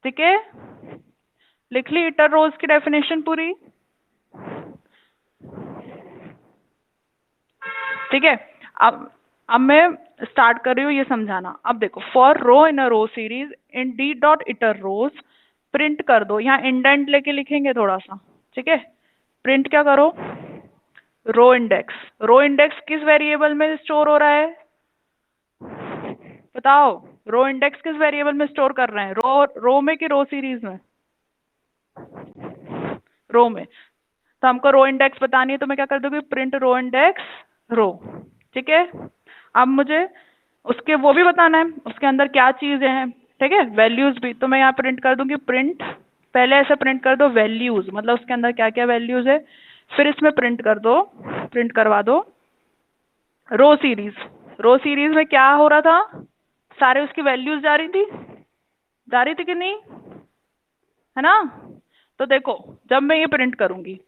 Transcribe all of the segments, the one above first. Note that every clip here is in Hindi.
ठीक है, लिख ली इटर रोज की डेफिनेशन पूरी। ठीक है, अब मैं स्टार्ट कर रही हूँ ये समझाना। अब देखो, for row in a row series in D dot iterrows, print कर दो, यहाँ इंडेंट लेके लिखेंगे थोड़ा सा। ठीक है, प्रिंट क्या करो, रो इंडेक्स। रो इंडेक्स किस वेरिएबल में स्टोर हो रहा है, बताओ। रो इंडेक्स किस वेरिएबल में स्टोर कर रहे हैं, रो में कि रो सीरीज में? रो में। तो हमको रो इंडेक्स बतानी है, तो मैं क्या कर दूंगी, प्रिंट रो इंडेक्स रो। ठीक है, अब मुझे उसके वो भी बताना है, उसके अंदर क्या चीजें हैं। ठीक है, वैल्यूज भी, तो मैं यहाँ प्रिंट कर दूंगी प्रिंट, पहले ऐसे प्रिंट कर दो वैल्यूज, मतलब उसके अंदर क्या क्या वैल्यूज है। फिर इसमें प्रिंट कर दो, प्रिंट करवा दो रो सीरीज। रो सीरीज में क्या हो रहा था, सारे उसकी वैल्यूज जा रही थी कि नहीं, है ना। तो देखो, जब मैं ये प्रिंट करूंगी,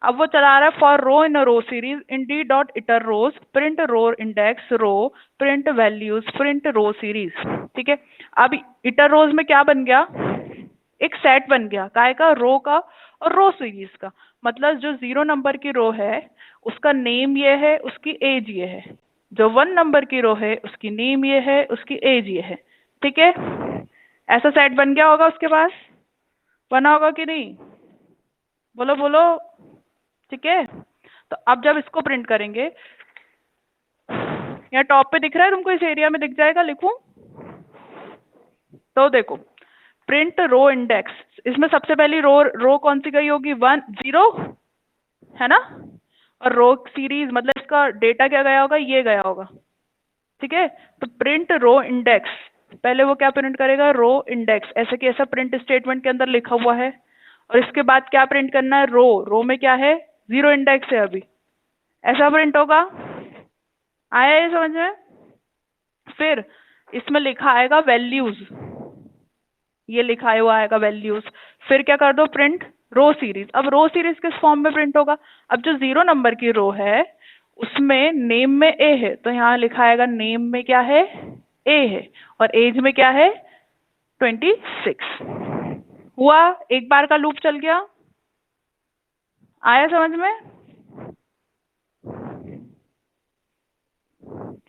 अब वो चला रहा है for row in a row series in D dot iterrows, print row index row, print values, print row series. ठीक है, अब इटर रोज में क्या बन गया, एक सेट बन गया, काय का, रो का और रो सीरीज का। मतलब जो 0 नंबर की रो है उसका नेम ये है, उसकी एज ये है। जो 1 नंबर की रो है उसकी नेम ये है, उसकी एज ये है। ठीक है, ऐसा सेट बन गया होगा उसके पास, बना होगा कि नहीं, बोलो बोलो। ठीक है, तो अब जब इसको प्रिंट करेंगे, यहाँ टॉप पे दिख रहा है तुमको, इस एरिया में दिख जाएगा, लिखूं तो देखो, प्रिंट रो इंडेक्स, इसमें सबसे पहली रो रो कौन सी गई होगी, 1 0, है ना। और रो सीरीज मतलब इसका डेटा क्या गया होगा, ये गया होगा। ठीक है, तो प्रिंट रो इंडेक्स, पहले वो क्या प्रिंट करेगा, रो इंडेक्स, ऐसे कि ऐसा प्रिंट स्टेटमेंट के अंदर लिखा हुआ है। और इसके बाद क्या प्रिंट करना है, रो, रो में क्या है, 0 इंडेक्स है अभी, ऐसा प्रिंट होगा। आया ये समझ में। फिर इसमें लिखा आएगा वैल्यूज, ये लिखा हुआ आएगा वैल्यूज। फिर क्या कर दो, प्रिंट रो सीरीज। अब रो सीरीज किस फॉर्म में प्रिंट होगा, अब जो 0 नंबर की रो है उसमें नेम में ए है, तो यहाँ लिखा आएगा नेम में क्या है, ए है, और एज में क्या है, 26। हुआ, एक बार का लूप चल गया, आया समझ में,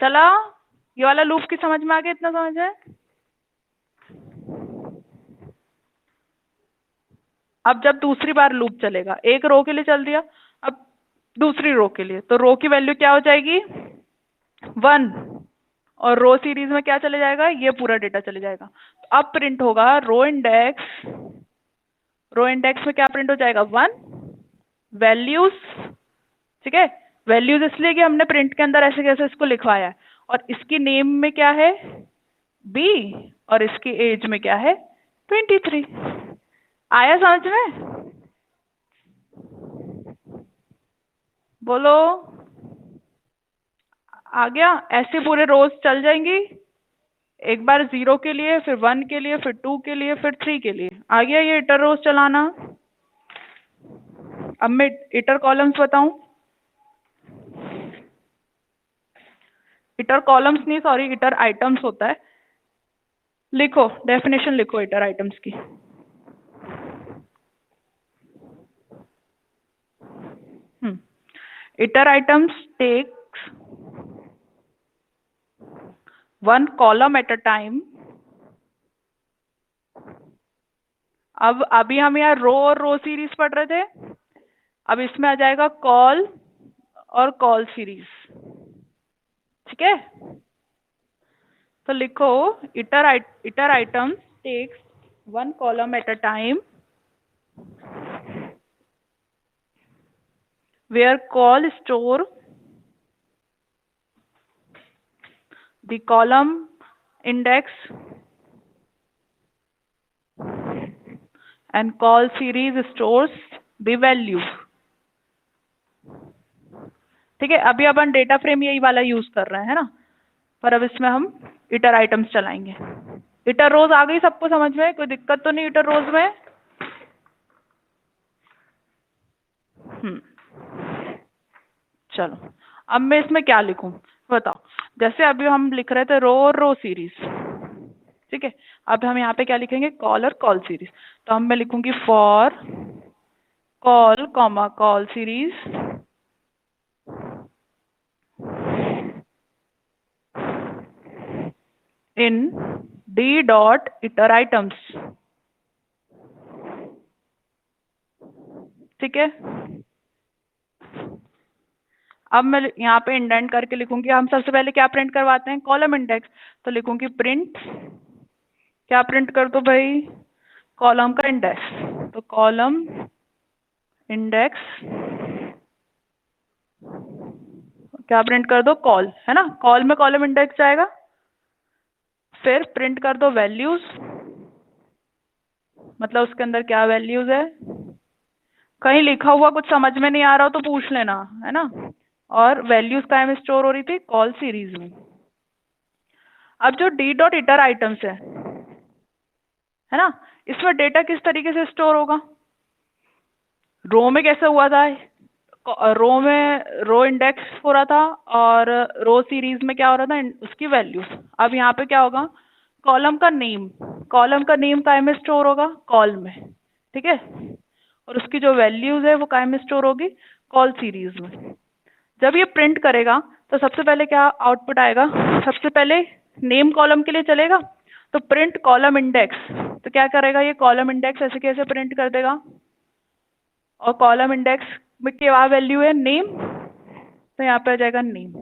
चला, ये वाला लूप की समझ में आ गया, इतना समझ है। अब जब दूसरी बार लूप चलेगा, एक रो के लिए चल दिया, अब दूसरी रो के लिए, तो रो की वैल्यू क्या हो जाएगी, 1, और रो सीरीज में क्या चले जाएगा, ये पूरा डेटा चले जाएगा। तो अब प्रिंट होगा रो इंडेक्स, रो इंडेक्स में क्या प्रिंट हो जाएगा, 1 वैल्यूज। ठीक है, वैल्यूज इसलिए कि हमने प्रिंट के अंदर ऐसे कैसे इसको लिखवाया है। और इसकी नेम में क्या है, बी, और इसकी एज में क्या है, 23। आया समझ में, बोलो, आ गया। ऐसे पूरे रोज चल जाएंगी, एक बार 0 के लिए, फिर 1 के लिए, फिर 2 के लिए, फिर 3 के लिए। आ गया ये इटर रोज चलाना। अब मैं इटर कॉलम्स बताऊं, इटर कॉलम्स नहीं, सॉरी, इटर आइटम्स होता है। लिखो डेफिनेशन, लिखो इटर आइटम्स की। Iteritems takes 1 column at a time. अब अभी हम यहाँ रो और रो सीरीज पढ़ रहे थे, अब इसमें आ जाएगा कॉल और कॉल सीरीज। ठीक है, तो लिखो iteritems takes 1 column at a time where call store the column index and call series stores the value। ठीक है, अभी अपन डेटा फ्रेम यही वाला यूज कर रहे हैं, है ना, पर अब इसमें हम इटर आइटम्स चलाएंगे। इटर रोज आ गई सबको समझ में, कोई दिक्कत तो नहीं इटर रोज में। चलो, अब मैं इसमें क्या लिखूं बताओ। जैसे अभी हम लिख रहे थे रो और रो सीरीज, ठीक है। अब हम यहाँ पे क्या लिखेंगे, कॉल और कॉल सीरीज। तो हम मैं लिखूंगी for call comma call series in D dot hitter items, ठीक है। अब मैं यहाँ पे इंडेंट करके लिखूंगी, हम सबसे पहले क्या प्रिंट करवाते हैं, कॉलम इंडेक्स। तो लिखूंगी प्रिंट, क्या प्रिंट कर दो भाई, कॉलम का इंडेक्स। तो कॉलम इंडेक्स क्या प्रिंट कर दो, कॉल, है ना। कॉल में कॉलम इंडेक्स जाएगा, फिर प्रिंट कर दो वैल्यूज, मतलब उसके अंदर क्या वैल्यूज है। कहीं लिखा हुआ कुछ समझ में नहीं आ रहा हो तो पूछ लेना, है ना। और वैल्यूज काहे में स्टोर हो रही थी, कॉल सीरीज में। अब जो डी डॉट इटर आइटम्स है ना, इसमें डेटा किस तरीके से स्टोर होगा, रो में कैसे हुआ था, रो में रो इंडेक्स हो रहा था और रो सीरीज में क्या हो रहा था, उसकी वैल्यूज। अब यहाँ पे क्या होगा, कॉलम का नेम, कॉलम का नेम काय में स्टोर होगा, कॉल में, ठीक है। और उसकी जो वैल्यूज है वो काय में स्टोर होगी, कॉल सीरीज में। जब ये प्रिंट करेगा तो सबसे पहले क्या आउटपुट आएगा, सबसे पहले नेम कॉलम के लिए चलेगा, तो प्रिंट कॉलम इंडेक्स। तो क्या करेगा ये कॉलम इंडेक्स ऐसे कैसे प्रिंट कर देगा, और कॉलम इंडेक्स में क्या वैल्यू है, नेम, तो यहाँ पे आ जाएगा नेम।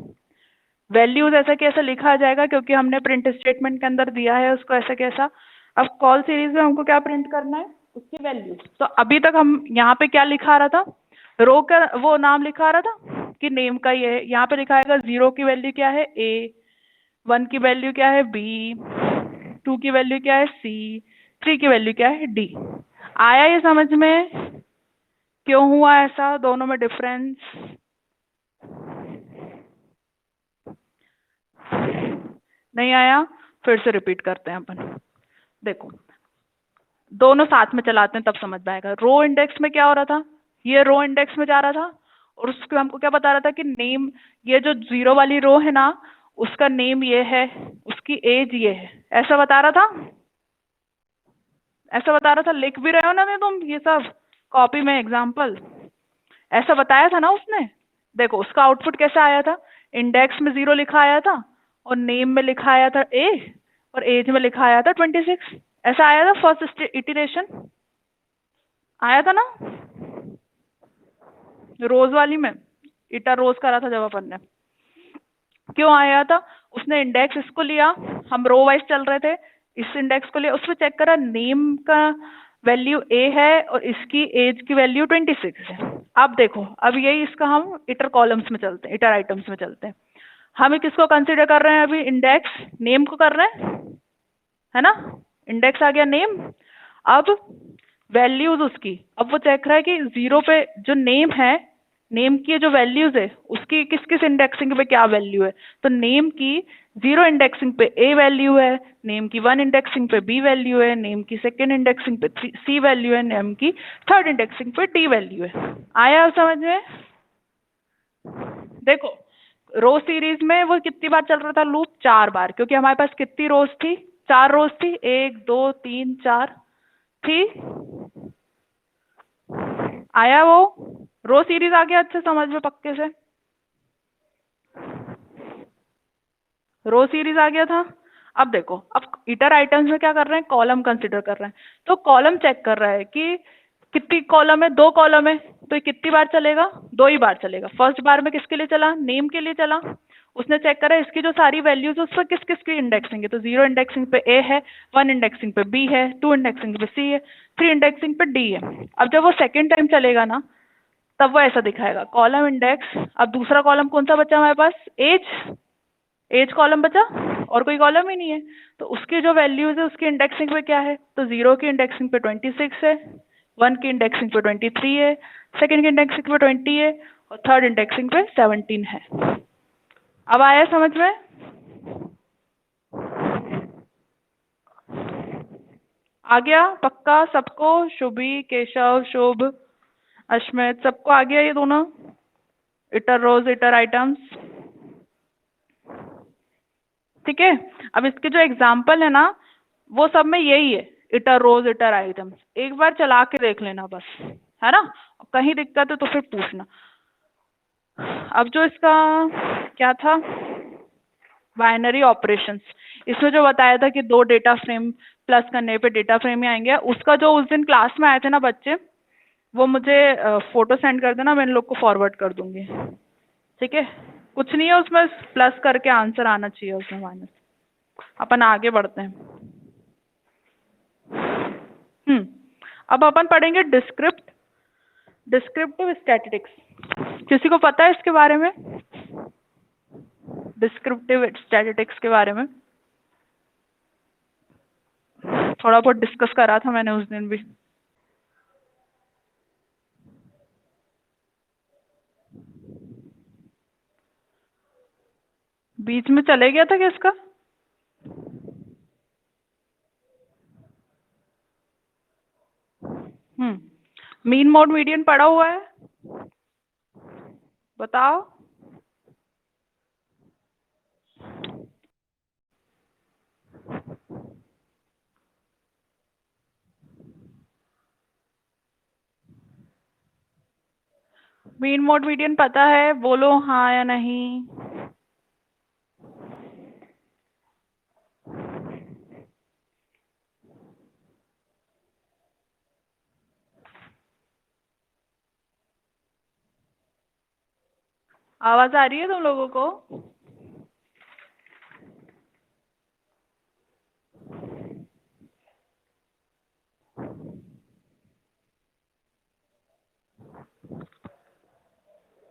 वैल्यूज ऐसा कैसे लिखा जाएगा, क्योंकि हमने प्रिंट स्टेटमेंट के अंदर दिया है उसको ऐसा कैसा। अब कॉल सीरीज में हमको क्या प्रिंट करना है, उसकी वैल्यूज। तो अभी तक हम यहाँ पे क्या लिखा रहा था, रो का वो नाम लिखा रहा था कि नेम का ये है। यहाँ पे लिखाएगा 0 की वैल्यू क्या है, ए, 1 की वैल्यू क्या है, बी, 2 की वैल्यू क्या है, सी, 3 की वैल्यू क्या है, डी। आया ये समझ में, क्यों हुआ ऐसा, दोनों में डिफरेंस। नहीं आया, फिर से रिपीट करते हैं अपन। देखो दोनों साथ में चलाते हैं तब समझ में आएगा। रो इंडेक्स में क्या हो रहा था, ये रो इंडेक्स में जा रहा था और उसको हमको क्या बता रहा था कि नेम, ये जो 0 वाली रो है ना, उसका नेम ये है, उसकी एज ये है, ऐसा बता रहा था, ऐसा बता रहा था। लिख भी रहे हो ना मैं तुम ये सब कॉपी में एग्जाम्पल, ऐसा बताया था ना उसने। देखो उसका आउटपुट कैसा आया था, इंडेक्स में 0 लिखा आया था और नेम में लिखा आया था ए और एज में लिखा आया था 26, ऐसा आया था फर्स्ट इटरेशन, आया था ना रोज वाली में, इटर रोज करा था जब अपन ने। क्यों आया था, उसने इंडेक्स इसको लिया, हम रो वाइज चल रहे थे, इस इंडेक्स को लिया, उसमें चेक करा नेम का वैल्यू ए है और इसकी एज की वैल्यू 26 है। अब देखो अब यही इसका हम इटर कॉलम्स में चलते हैं, इटर आइटम्स में चलते हैं। हम किसको कंसिडर कर रहे हैं अभी, इंडेक्स नेम को कर रहे हैं, है ना। इंडेक्स आ गया नेम। अब वैल्यूज उसकी, अब वो चेक रहा है कि 0 पे जो नेम है, नेम की जो वैल्यूज है उसकी किस किस इंडेक्सिंग पे क्या वैल्यू है। तो नेम की 0 इंडेक्सिंग पे ए वैल्यू है, नेम की 1 इंडेक्सिंग पे बी वैल्यू है, नेम की 2nd इंडेक्सिंग पे सी वैल्यू है, नेम की 3rd इंडेक्सिंग पे डी वैल्यू है। आया समझ में। देखो रो सीरीज में वो कितनी बार चल रहा था लूप, 4 बार, क्योंकि हमारे पास कितनी रोज थी, 4 रोज थी, 1 2 3 4 थी। आया वो रो सीरीज आ गया अच्छे समझ में पक्के से, रो सीरीज आ गया था। अब देखो अब इटर आइटम्स में क्या कर रहे हैं, कॉलम कंसिडर कर रहे हैं। तो कॉलम चेक कर रहा है कि कितनी कॉलम है, 2 कॉलम है, तो ये कितनी बार चलेगा, 2 ही बार चलेगा। फर्स्ट बार में किसके लिए चला, नेम के लिए चला। उसने चेक करा इसकी जो सारी वैल्यूज उस पर किस किस की इंडेक्सिंग है, तो 0 इंडेक्सिंग पे ए है, 1 इंडेक्सिंग पे बी है, 2 इंडेक्सिंग पे सी है, 3 इंडेक्सिंग पे डी है। अब जब वो सेकेंड टाइम चलेगा ना, तब वो ऐसा दिखाएगा कॉलम इंडेक्स। अब दूसरा कॉलम कौन सा बचा हमारे पास, एज, एज कॉलम बचा और कोई कॉलम ही नहीं है। तो उसकी जो वैल्यूज है उसकी इंडेक्सिंग पे क्या है, तो 0 की इंडेक्सिंग पे 26 है, 1 की इंडेक्सिंग पे 23 है, 2nd की इंडेक्सिंग पे 20 है और 3rd इंडेक्सिंग पे 17 है। अब आया समझ में। आ गया पक्का सबको, शुभी, केशव, शुभ, अश्मित, सबको आ गया ये दोनों इटर रोज इटर आइटम्स, ठीक है। अब इसके जो एग्जाम्पल है ना, वो सब में यही है, इटर रोज इटर आइटम्स। एक बार चला के देख लेना बस, है ना। कहीं दिक्कत है तो फिर पूछना। अब जो इसका क्या था, बाइनरी ऑपरेशंस, इसमें जो बताया था कि दो डेटा फ्रेम प्लस करने पे डेटा फ्रेम ही आएंगे, उसका जो उस दिन क्लास में आए थे ना बच्चे, वो मुझे फोटो सेंड कर देना, मैं इन लोग को फॉरवर्ड कर दूंगी। ठीक है, कुछ नहीं है उसमें, प्लस करके आंसर आना चाहिए उसमें माइनस। अपन आगे बढ़ते हैं। अब अपन पढ़ेंगे डिस्क्रिप्टिव स्टैटिस्टिक्स। किसी को पता है इसके बारे में, डिस्क्रिप्टिव स्टैटिस्टिक्स के बारे में? थोड़ा बहुत डिस्कस करा था मैंने उस दिन भी। बीच में चले गया था क्या इसका? मीन मोड मीडियन पढ़ा हुआ है, बताओ। मीन मोड मीडियन पता है, बोलो हाँ या नहीं। आवाज आ रही है तुम लोगों को?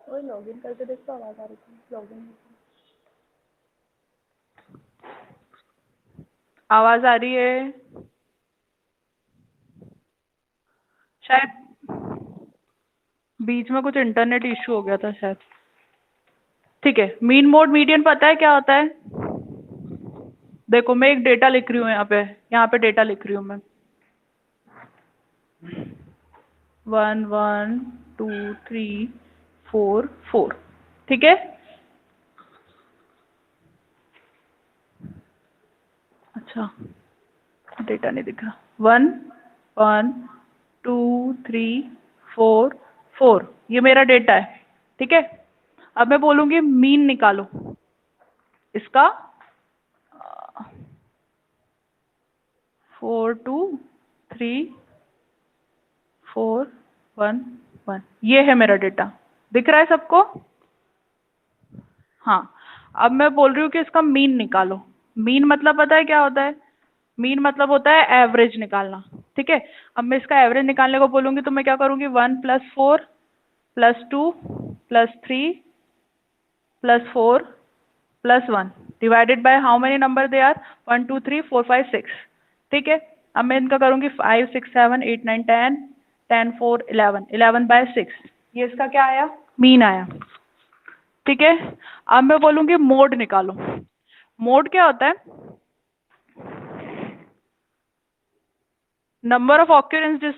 ओए लॉगिन करके देखो, आवाज आ रही थी लॉगिन। आवाज आ रही है शायद, बीच में कुछ इंटरनेट इश्यू हो गया था शायद। ठीक है, मीन मोड मीडियन पता है क्या होता है? देखो मैं एक डेटा लिख रही हूँ, यहाँ पे डेटा लिख रही हूँ मैं, 1 1 2 3 4 4। ठीक है, अच्छा डेटा नहीं दिख रहा। 1 1 2 3 4 4, ये मेरा डेटा है। ठीक है, अब मैं बोलूंगी मीन निकालो इसका, 4 2 3 4 1 1, ये है मेरा डेटा, दिख रहा है सबको? हाँ, अब मैं बोल रही हूँ कि इसका मीन निकालो। मीन मतलब पता है क्या होता है? मीन मतलब होता है एवरेज निकालना। ठीक है, अब मैं इसका एवरेज निकालने को बोलूंगी तो मैं क्या करूंगी, 1 + 4 + 2 + 3 +4 +1 divided by how many number they are, 1 2 3 4 5 6। ठीक है, अब मैं इनका करूंगी 5 6 7 8 9 10 10 4 11 11/6, ये इसका क्या आया, मीन आया। ठीक है, अब मैं बोलूंगी मोड निकालो। मोड क्या होता है? नंबर ऑफ ऑक्यूरेंस जिस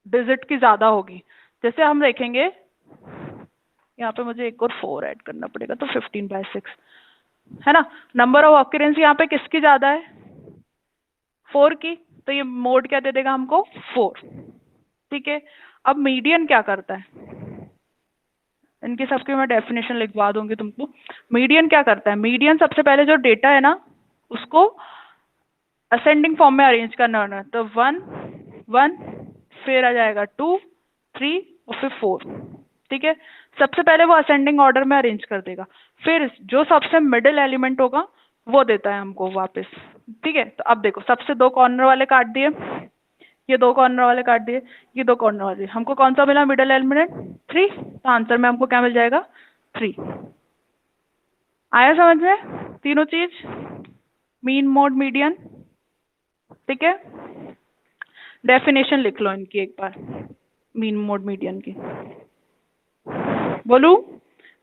डिजिट की ज्यादा होगी। जैसे हम देखेंगे, यहाँ पे मुझे एक और 4 ऐड करना पड़ेगा तो 15/6, है ना। नंबर ऑफ ऑक्यूरेंस यहाँ पे किसकी ज्यादा है, 4 की, तो ये मोड क्या दे देगा हमको, 4। ठीक है, अब मीडियन क्या करता है, इनकी सबकी मैं डेफिनेशन लिखवा दूंगी तुमको। मीडियन क्या करता है, मीडियन सबसे पहले जो डेटा है ना उसको असेंडिंग फॉर्म में अरेंज करना होना, तो 1 1, फिर आ जाएगा 2 3 और फिर 4। ठीक है, सबसे पहले वो असेंडिंग ऑर्डर में अरेंज कर देगा, फिर जो सबसे मिडिल एलिमेंट होगा वो देता है हमको वापस। ठीक है, तो अब देखो सबसे दो कॉर्नर वाले काट दिए, ये दो कॉर्नर वाले काट दिए, ये दो कॉर्नर वाले, हमको कौन सा मिला मिडिल एलिमेंट, 3, तो आंसर में हमको क्या मिल जाएगा, 3। आया समझ में तीनों चीज, मीन मोड मीडियन। ठीक है, डेफिनेशन लिख लो इनकी एक बार, मीन मोड मीडियन की, बोलू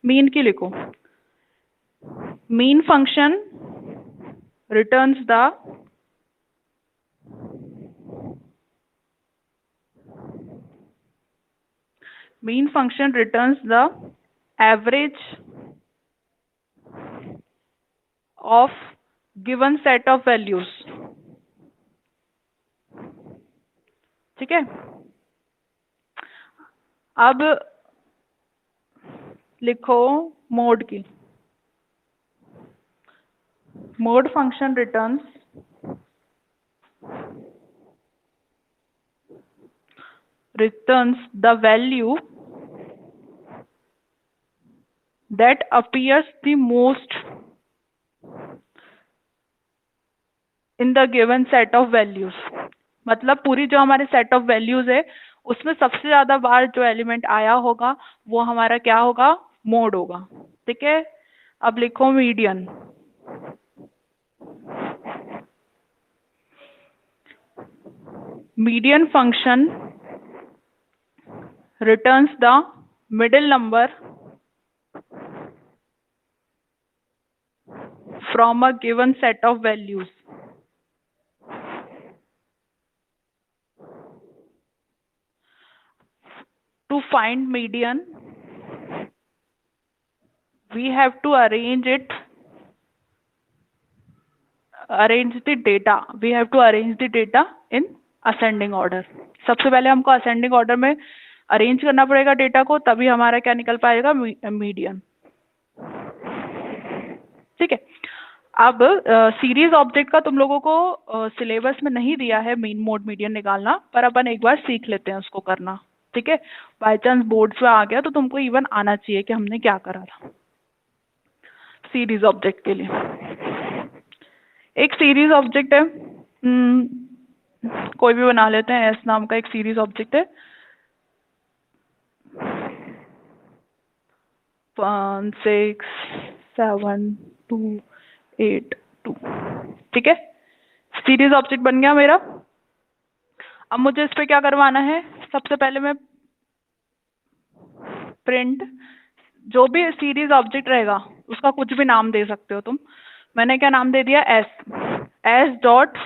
मीन की लिखो। Mean function returns the mean function returns the average of given set of values। ठीक है। अब लिखो मोड की। Mode function returns the value that appears the most in the given set of values। मतलब पूरी जो हमारे सेट ऑफ वैल्यूज है उसमें सबसे ज्यादा बार जो एलिमेंट आया होगा वो हमारा क्या होगा, मोड होगा। ठीक है। अब लिखो median. Median function returns the middle number from a given set of values। To find median, we have to arrange the data in ascending order। सबसे पहले हमको ascending order में अरेंज करना पड़ेगा डेटा को, तभी हमारा क्या निकल पाएगा, मीडियन। ठीक है। अब सीरीज ऑब्जेक्ट का तुम लोगों को सिलेबस में नहीं दिया है मीन मोड मीडियन निकालना, पर अपन एक बार सीख लेते हैं उसको करना। ठीक है। बाय चांस बोर्ड्स में आ गया तो तुमको इवन आना चाहिए कि हमने क्या करा था। सीरीज ऑब्जेक्ट के लिए एक सीरीज ऑब्जेक्ट है, कोई भी बना लेते हैं, एस नाम का एक सीरीज ऑब्जेक्ट है। 1 6 7 2 8 2। ठीक है। सीरीज ऑब्जेक्ट बन गया मेरा। अब मुझे इस पे क्या करवाना है, सबसे पहले मैं प्रिंट, जो भी सीरीज ऑब्जेक्ट रहेगा उसका कुछ भी नाम दे सकते हो तुम। मैंने क्या नाम दे दिया, एस डॉट,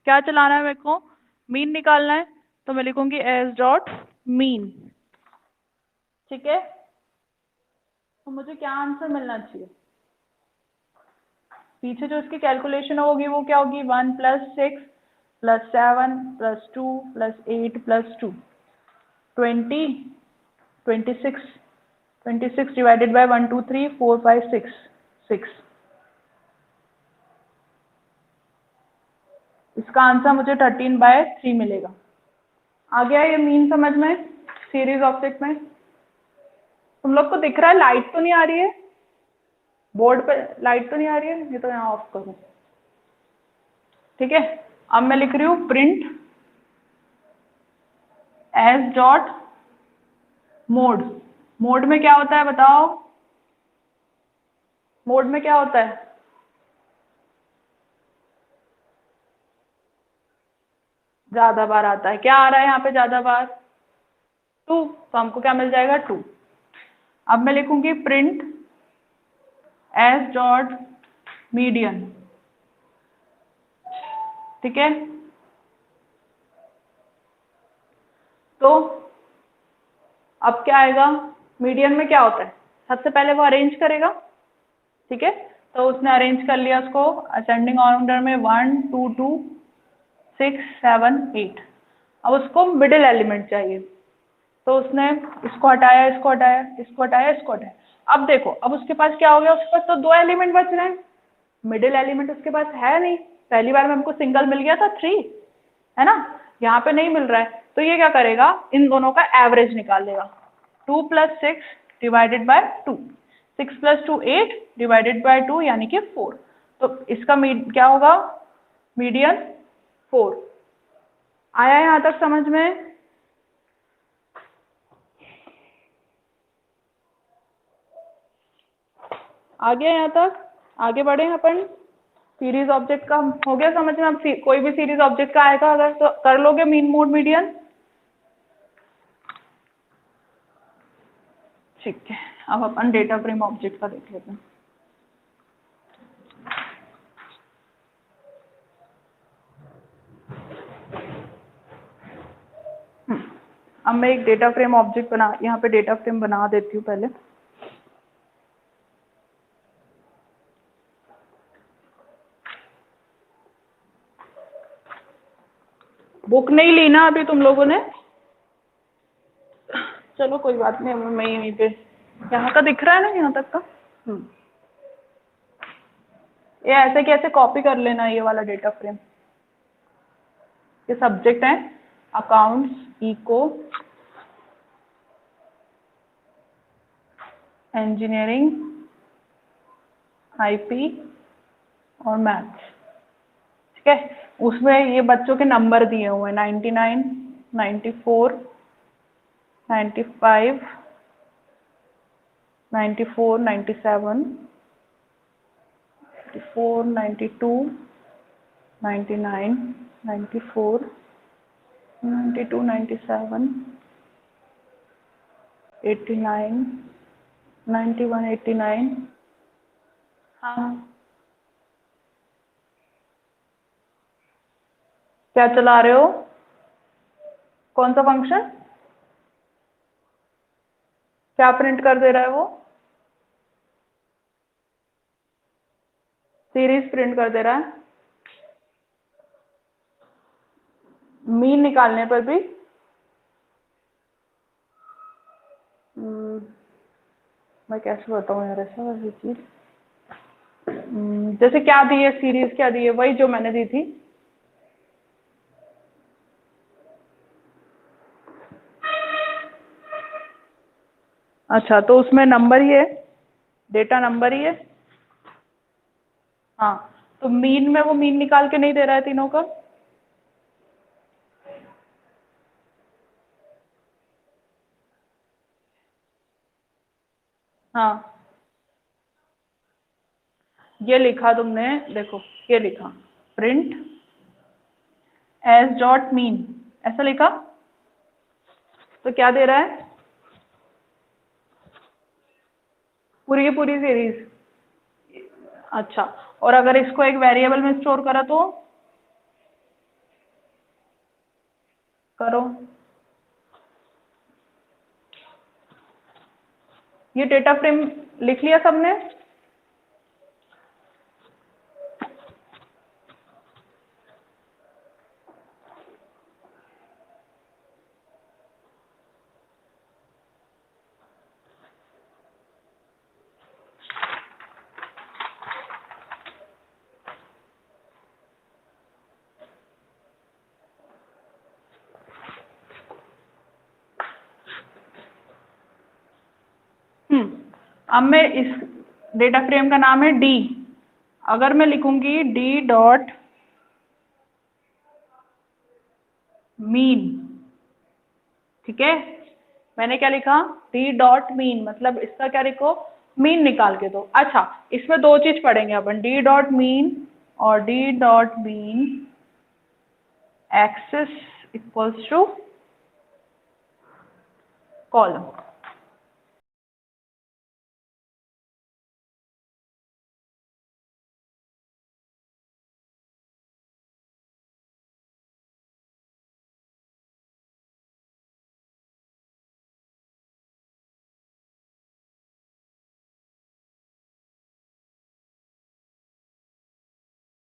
क्या चलाना है मेरे को, मीन निकालना है, तो मैं लिखूंगी एस डॉट मीन। ठीक है। तो मुझे क्या आंसर मिलना चाहिए, पीछे जो इसकी कैलकुलेशन होगी वो क्या होगी, 1 + 6 + 7 + 2 + 8 + 2 20 26 डिवाइडेड बाय 1 2 3 4 5 6 6। इसका आंसर मुझे 13/3 मिलेगा। आ गया ये मीन समझ में सीरीज ऑब्जेक्ट में। तुम लोग को दिख रहा है, लाइट तो नहीं आ रही है बोर्ड पे, लाइट तो नहीं आ रही है, ये तो यहाँ ऑफ करूँ। ठीक है। अब मैं लिख रही हूँ print S dot mode. Mode में क्या होता है बताओ, मोड में क्या होता है, ज्यादा बार आता है। क्या आ रहा है यहाँ पे ज्यादा बार, 2, तो हमको क्या मिल जाएगा, 2। अब मैं लिखूंगी प्रिंट एस डॉट मीडियन। ठीक है। तो अब क्या आएगा, मीडियन में क्या होता है, सबसे पहले वो अरेंज करेगा। ठीक है। तो उसने अरेंज कर लिया उसको असेंडिंग ऑर्डर में 1 2 2 6 7 8। अब उसको मिडिल एलिमेंट चाहिए, तो उसने इसको हटाया, इसको हटाया, इसको हटाया, इसको हटाया। अब देखो, अब उसके पास क्या हो गया, उसके पास तो 2 एलिमेंट बच रहे हैं, मिडिल एलिमेंट उसके पास है नहीं। पहली बार में हमको सिंगल मिल गया था 3, है ना, यहाँ पे नहीं मिल रहा है, तो ये क्या करेगा, इन दोनों का एवरेज निकाल लेगा। 2 + 6 डिवाइडेड बाय 2, 6 + 2 8 डिवाइडेड बाय 2 यानी कि 4। तो इसका क्या होगा, मीडियन 4। आया यहाँ तक समझ में, आ गया यहाँ तक, आगे बढ़े अपन। सीरीज ऑब्जेक्ट का हो गया समझ में। अब कोई भी सीरीज ऑब्जेक्ट का आएगा अगर तो कर लोगे मीन मोड मीडियन। ठीक है। अब अपन डेटा फ्रेम ऑब्जेक्ट का देख लेते हैं। अब मैं एक डेटा फ्रेम ऑब्जेक्ट यहाँ पे डेटा फ्रेम बना देती हूँ पहले। बुक नहीं ली ना अभी तुम लोगों ने? चलो कोई बात नहीं, अब मैं यहीं पे, यहाँ का दिख रहा है ना, यहाँ तक का। ये ऐसे कैसे कॉपी कर लेना ये वाला डेटा फ्रेम। ये सब्जेक्ट है अकाउंट्स, इको, इंजीनियरिंग, आईपी और मैथ्स, ठीक है। उसमें ये बच्चों के नंबर दिए हुए हैं 99, 94, 95, 94, 97, 94, 92, 99, 94, 92, 97, 89, 91, 89। हाँ, क्या चला रहे हो? कौन सा फंक्शन? क्या प्रिंट कर दे रहा है वो? सीरीज प्रिंट कर दे रहा है। मीन निकालने पर भी मैं कैसे बताऊँ यार ऐसा वैसी चीज। जैसे क्या दी है, सीरीज क्या दी है? वही जो मैंने दी थी। अच्छा, तो उसमें नंबर ही है, डेटा नंबर ही है। हाँ, तो मीन में वो मीन निकाल के नहीं दे रहा है तीनों का। हाँ, ये लिखा तुमने, देखो ये लिखा प्रिंट एज डॉट मीन, ऐसा लिखा, तो क्या दे रहा है? पूरी की पूरी सीरीज। अच्छा, और अगर इसको एक वेरिएबल में स्टोर करा तो? करो। ये डेटा फ्रेम लिख लिया सबने? अब मैं इस डेटा फ्रेम का नाम है डी। अगर मैं लिखूंगी डी डॉट मीन, ठीक है, मैंने क्या लिखा? डी डॉट मीन, मतलब इसका क्या लिखो? मीन निकाल के दो। अच्छा, इसमें दो चीज पढ़ेंगे अपन, डी डॉट मीन और D dot mean axis equals to column.